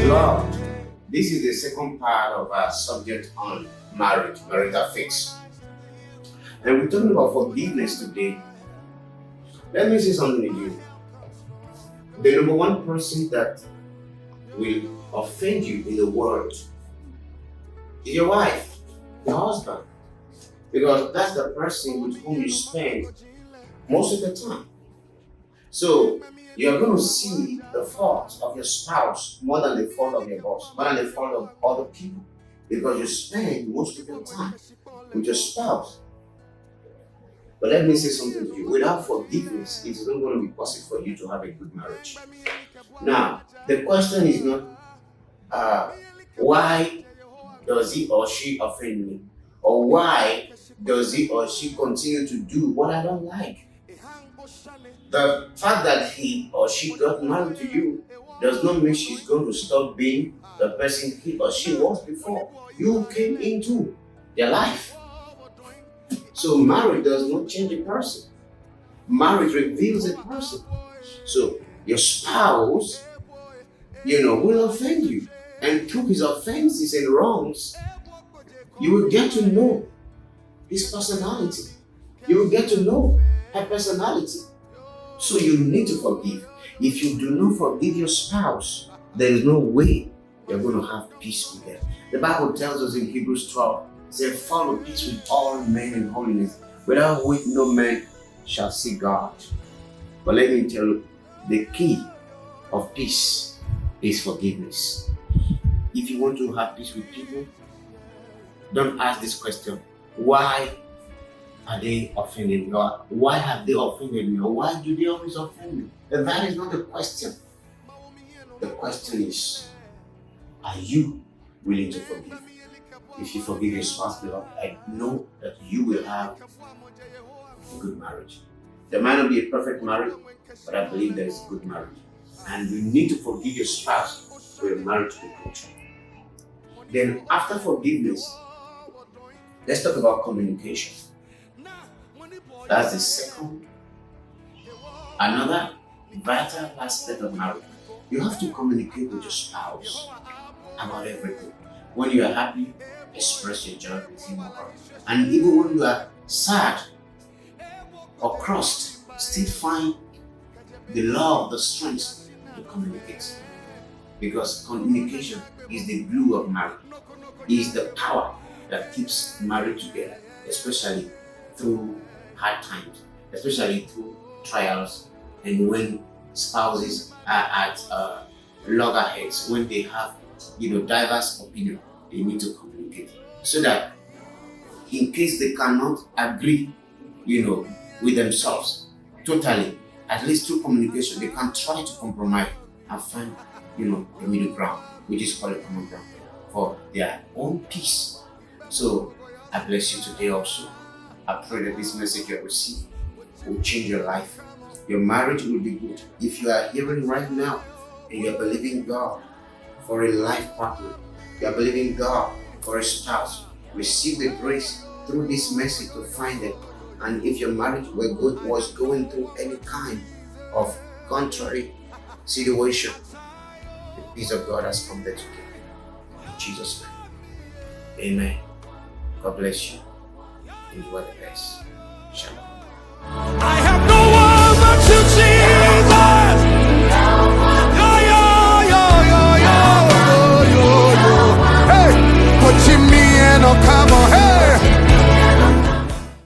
Lord, this is the second part of our subject on marriage, marital fix. And we're talking about forgiveness today. Let me say something to you. The number one person that will offend you in the world is your wife, your husband. Because that's the person with whom you spend most of the time. So you're going to see the fault of your spouse more than the fault of your boss, more than the fault of other people. Because you spend most of your time with your spouse. But let me say something to you. Without forgiveness, it is not going to be possible for you to have a good marriage. Now, the question is not why does he or she offend me? Or why does he or she continue to do what I don't like? The fact that he or she got married to you does not mean she's going to stop being the person he or she was before you came into their life. So marriage does not change a person. Marriage reveals a person. So your spouse, will offend you. And through his offenses and wrongs, you will get to know his personality. You will get to know her personality. So you need to forgive. If you do not forgive your spouse, there is no way you're going to have peace with them. The Bible tells us in Hebrews 12, it says, follow peace with all men in holiness, without which no man shall see God. But let me tell you, the key of peace is forgiveness. If you want to have peace with people, don't ask this question, why are they offending me? Or why have they offended me? Or why do they always offend me? And that is not the question. The question is, are you willing to forgive? If you forgive your spouse, beloved, I know that you will have a good marriage. There might not be a perfect marriage, but I believe there is a good marriage. And you need to forgive your spouse for your marriage to be good. Then after forgiveness, let's talk about communication. That's the second, another vital aspect of marriage. You have to communicate with your spouse about everything. When you are happy, express your joy with him or her. And even when you are sad or crossed, still find the love, the strength to communicate. Because communication is the glue of marriage. It is the power that keeps marriage together, especially through hard times, especially through trials, and when spouses are at loggerheads, when they have diverse opinion, they need to communicate so that in case they cannot agree with themselves totally, at least through communication they can try to compromise and find a middle ground, which is called a common ground for their own peace. So I bless you today also. I pray that this message you have received will change your life. Your marriage will be good. If you are hearing right now and you are believing God for a life partner, you are believing God for a spouse, receive the grace through this message to find it. And if your marriage was going through any kind of contrary situation, the peace of God has come there to give you. In Jesus' name. Amen. God bless you. And you are the best. Shalom.